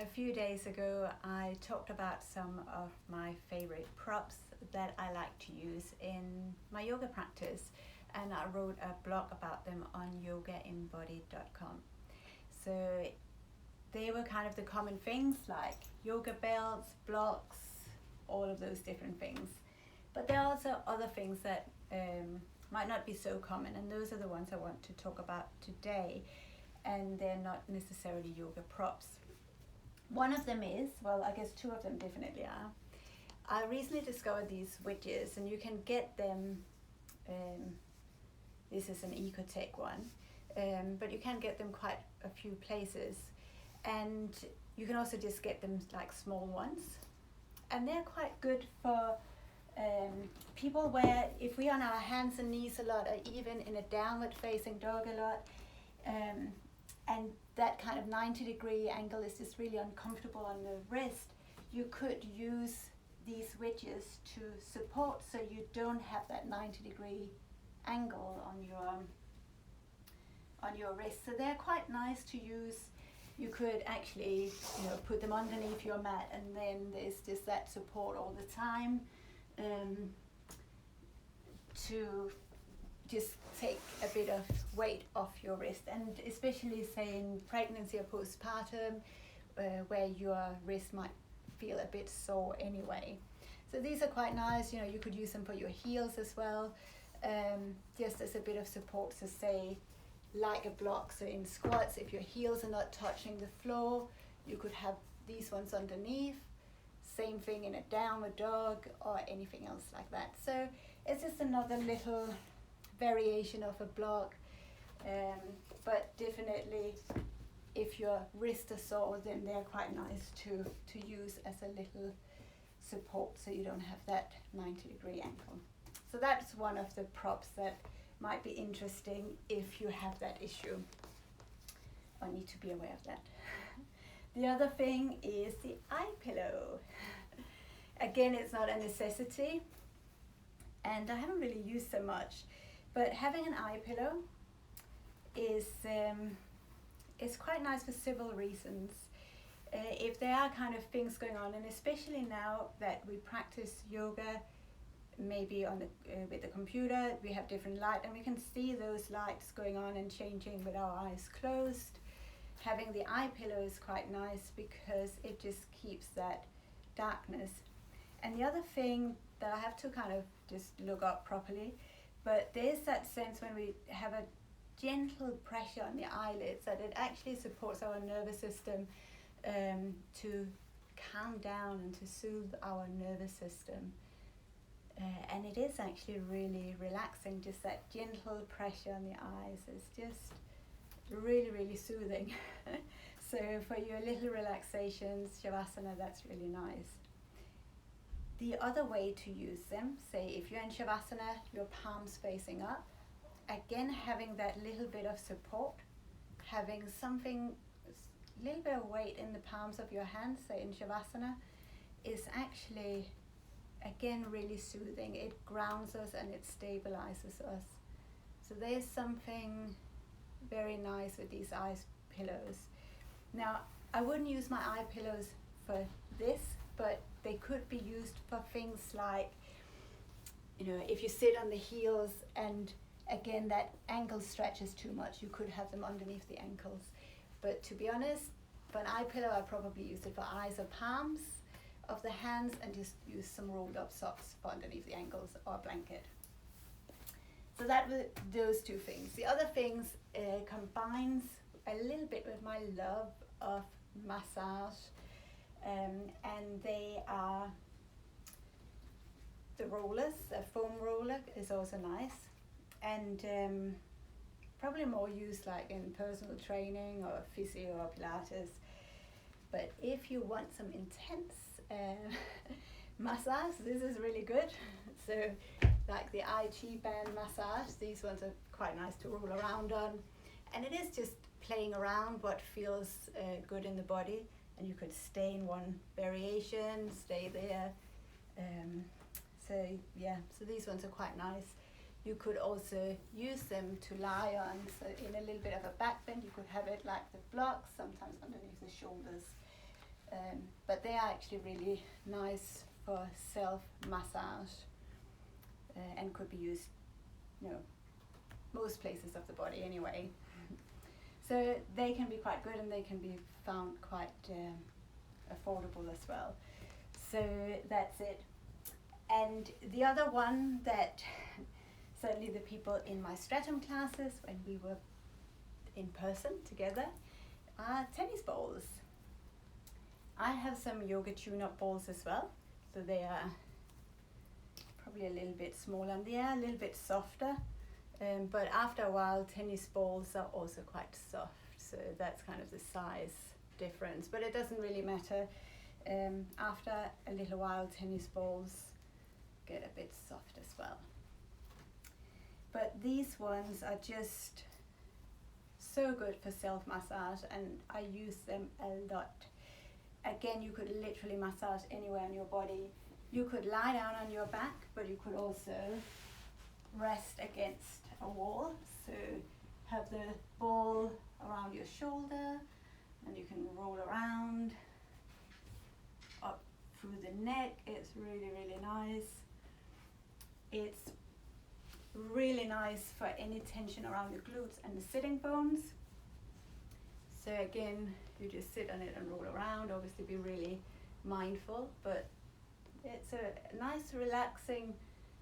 a few days ago I talked about some of my favorite props that I like to use in my yoga practice, and I wrote a blog about them on yogaembodied.com. So they were kind of the common things like yoga belts, blocks, all of those different things. But there are also other things that might not be so common, and those are the ones I want to talk about today, and they're not necessarily yoga props. One of them is, well, I guess two of them definitely are. I recently discovered these widgets, and you can get them, this is an Ecotech one, but you can get them quite a few places, and you can also just get them like small ones, and they're quite good for people where if we're on our hands and knees a lot, or even in a downward facing dog a lot, and that kind of 90-degree angle is just really uncomfortable on the wrist, you could use these widgets to support so you don't have that 90-degree angle on your wrist. So they're quite nice to use. You could actually, put them underneath your mat, and then there's just that support all the time to just take a bit of weight off your wrist, and especially say in pregnancy or postpartum, where your wrist might feel a bit sore anyway. So these are quite nice. You could use them for your heels as well, just as a bit of support. So say like a block, so in squats, if your heels are not touching the floor, you could have these ones underneath. Same thing in a downward dog or anything else like that. So it's just another little variation of a block, but definitely if your wrists are sore, then they're quite nice to use as a little support so you don't have that 90-degree angle. So that's one of the props that might be interesting if you have that issue or need to be aware of that. The other thing is the eye pillow. Again, it's not a necessity, and I haven't really used so much, but having an eye pillow is quite nice for several reasons. If there are kind of things going on, and especially now that we practice yoga, maybe on with the computer, we have different light, and we can see those lights going on and changing with our eyes closed. Having the eye pillow is quite nice because it just keeps that darkness. And the other thing that I have to kind of just look up properly, but there's that sense when we have a gentle pressure on the eyelids that it actually supports our nervous system to calm down and to soothe our nervous system. And it is actually really relaxing. Just that gentle pressure on the eyes is just really, really soothing. So for your little relaxations, Shavasana, that's really nice. The other way to use them, say if you're in Shavasana, your palms facing up, again having that little bit of support, having something, a little bit of weight in the palms of your hands, say in Shavasana, is actually, again, really soothing. It grounds us and it stabilizes us. So there's something very nice with these eye pillows. Now, I wouldn't use my eye pillows for this, but they could be used for things like, if you sit on the heels and again that ankle stretches too much, you could have them underneath the ankles. But to be honest, for an eye pillow, I probably use it for eyes or palms of the hands, and just use some rolled up socks for underneath the ankles or a blanket. So that was those two things. The other things combines a little bit with my love of massage, and they are the rollers. A foam roller is also nice, and probably more used like in personal training or physio or Pilates. But if you want some intense massage, this is really good. So like the IG band massage, these ones are quite nice to roll around on, and it is just playing around what feels good in the body, and you could stay in one variation, stay there. So these ones are quite nice. You could also use them to lie on, so in a little bit of a back bend, you could have it like the blocks, sometimes underneath the shoulders. but they are actually really nice for self-massage and could be used, most places of the body anyway. So they can be quite good, and they can be found quite affordable as well. So that's it. And the other one that certainly the people in my stratum classes, when we were in person together, are tennis balls. I have some yoga tune-up balls as well, so they are probably a little bit smaller and they are a little bit softer, but after a while tennis balls are also quite soft, so that's kind of the size difference, but it doesn't really matter. After a little while tennis balls get a bit soft as well. But these ones are just so good for self-massage, and I use them a lot. Again, you could literally massage anywhere on your body. You could lie down on your back, but you could also rest against a wall. So have the ball around your shoulder, and you can roll around up through the neck. It's really, really nice. It's really nice for any tension around the glutes and the sitting bones. So again, you just sit on it and roll around. Obviously be really mindful, but it's a nice relaxing,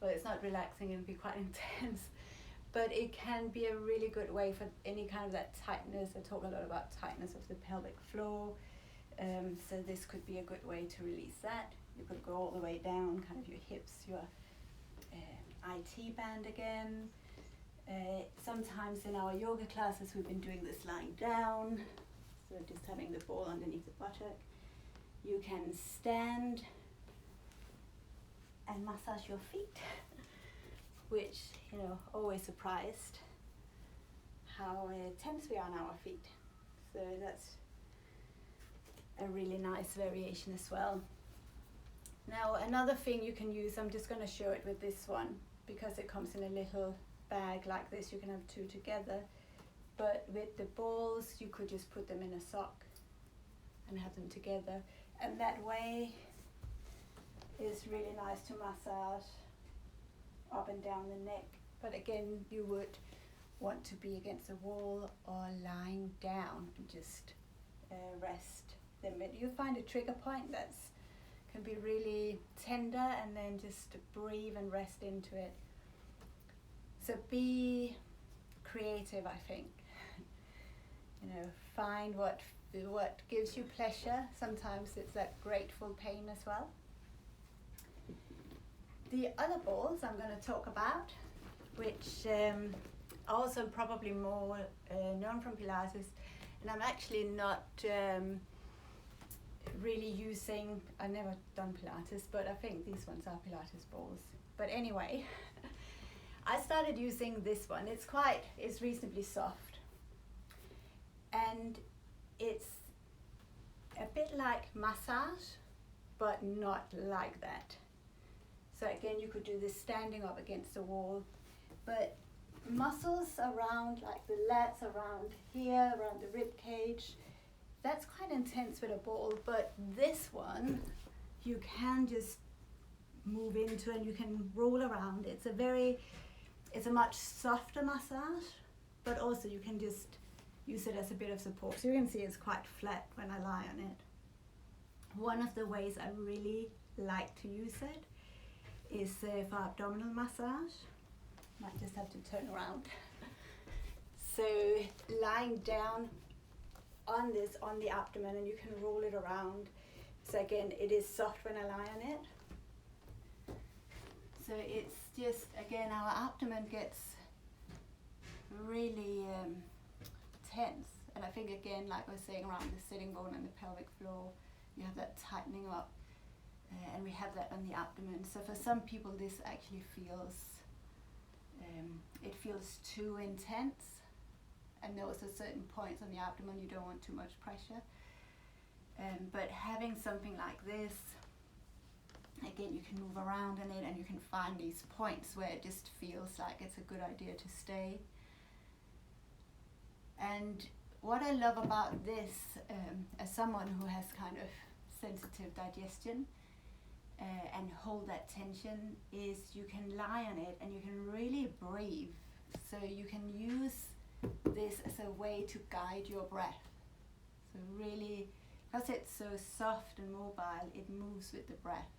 well, it's not relaxing, it'll be quite intense, but it can be a really good way for any kind of that tightness. I talk a lot about tightness of the pelvic floor, so this could be a good way to release that. You could go all the way down, kind of your hips, your IT band again. Sometimes in our yoga classes we've been doing this lying down, so just having the ball underneath the buttock. You can stand and massage your feet, which, always surprised how tense we are on our feet. So that's a really nice variation as well. Now another thing you can use, I'm just going to show it with this one, because it comes in a little bag like this. You can have two together, but with the balls you could just put them in a sock and have them together, and that way it's really nice to massage up and down the neck. But again, you would want to be against a wall or lying down and just rest them. You'll find a trigger point that's can be really tender, and then just breathe and rest into it. So be creative, I think. Find what gives you pleasure. Sometimes it's that grateful pain as well. The other balls I'm going to talk about, which are also probably more known from Pilates, and I'm actually not really using, I've never done Pilates, but I think these ones are Pilates balls. But anyway, I started using this one. It's reasonably soft, and it's a bit like massage, but not like that. So again, you could do this standing up against the wall, but muscles around, like the lats around here, around the rib cage, that's quite intense with a ball. But this one, you can just move into, and you can roll around. It's a much softer massage, but also you can just use it as a bit of support. So you can see it's quite flat when I lie on it. One of the ways I really like to use it is for abdominal massage. Might just have to turn around. So lying down on the abdomen, and you can roll it around. So again, it is soft when I lie on it. So it's just, again, our abdomen gets really tense. And I think, again, like I was saying, around the sitting bone and the pelvic floor, you have that tightening up. And we have that on the abdomen. So for some people this actually feels, it feels too intense. And there was a certain points on the abdomen you don't want too much pressure. But having something like this, again, you can move around in it, and you can find these points where it just feels like it's a good idea to stay. And what I love about this, as someone who has kind of sensitive digestion and hold that tension, is you can lie on it and you can really breathe. So you can use this as a way to guide your breath. So really, because it's so soft and mobile, it moves with the breath.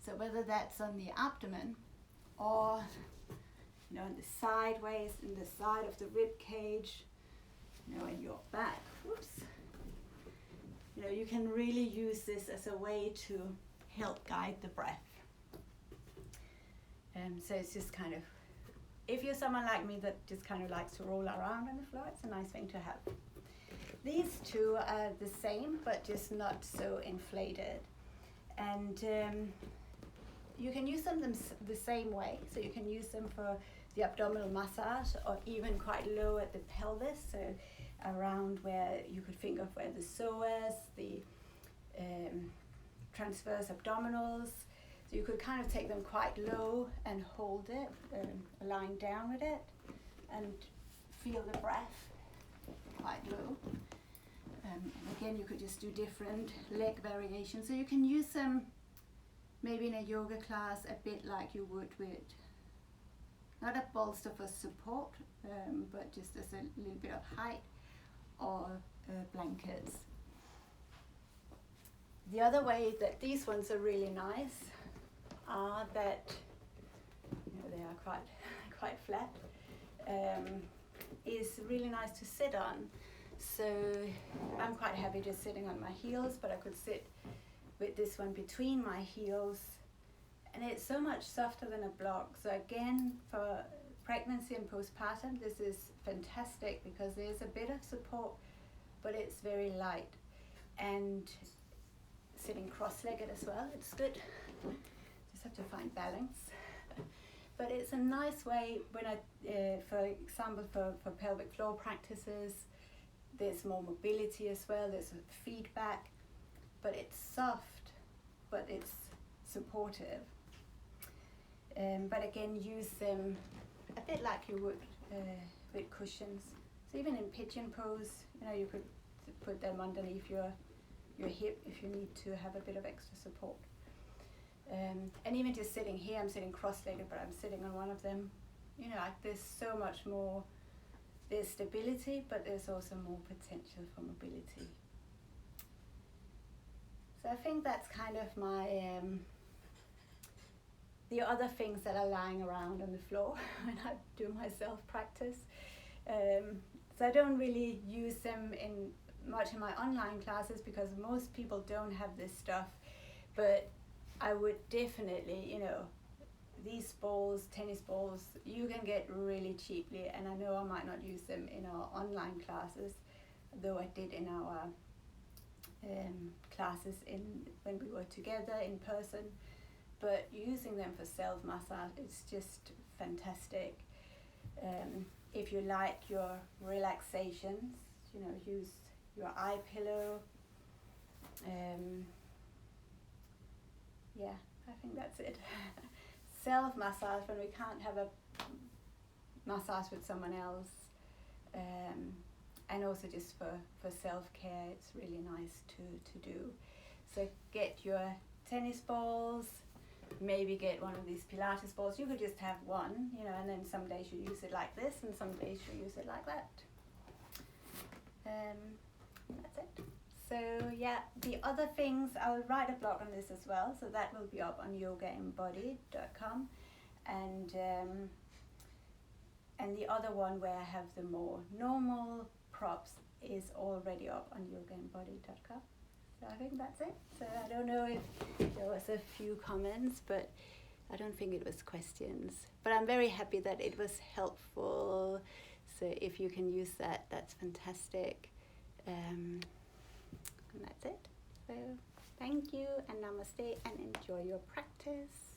So whether that's on the abdomen or in the sideways, in the side of the rib cage, in your back, you can really use this as a way to help guide the breath. So it's just kind of, if you're someone like me that just kind of likes to roll around on the floor, it's a nice thing to have. These two are the same, but just not so inflated. And you can use them the same way. So you can use them for the abdominal massage, or even quite low at the pelvis, so around where you could think of where the psoas, the transverse abdominals. So you could kind of take them quite low and hold it, lying down with it, and feel the breath quite low. And again, you could just do different leg variations. So you can use them maybe in a yoga class a bit like you would with, not a bolster for support, but just as a little bit of height, or blankets. The other way that these ones are really nice are that they are quite flat. Is really nice to sit on. So I'm quite happy just sitting on my heels, but I could sit with this one between my heels, and it's so much softer than a block. So again, for pregnancy and postpartum, this is fantastic because there's a bit of support, but it's very light. And sitting cross-legged as well, it's good. Just have to find balance. But it's a nice way when for example, for pelvic floor practices, there's more mobility as well, there's feedback, but it's soft, but it's supportive. But again, use them a bit like you would with cushions. So even in pigeon pose, you could put them underneath your hip if you need to have a bit of extra support. And even just sitting here, I'm sitting cross-legged, but I'm sitting on one of them. There's so much more. There's stability, but there's also more potential for mobility. So I think that's kind of my the other things that are lying around on the floor when I do my self-practice. So I don't really use them much in my online classes because most people don't have this stuff, but I would definitely, these balls, tennis balls, you can get really cheaply, and I know I might not use them in our online classes, though I did in our classes when we were together in person. But using them for self-massage, it's just fantastic. If you like your relaxations, use your eye pillow. Yeah, I think that's it. Self-massage when we can't have a massage with someone else, and also just for self-care, it's really nice to do. So get your tennis balls, maybe get one of these Pilates balls. You could just have one, and then some days you use it like this and some days you use it like that. That's it. So yeah, the other things, I'll write a blog on this as well, so that will be up on yogaembodied.com, and the other one where I have the more normal props is already up on yogaembodied.com. So I think that's it. So I don't know if there was a few comments, but I don't think it was questions. But I'm very happy that it was helpful. So if you can use that, that's fantastic. And that's it. So thank you and namaste, and enjoy your practice.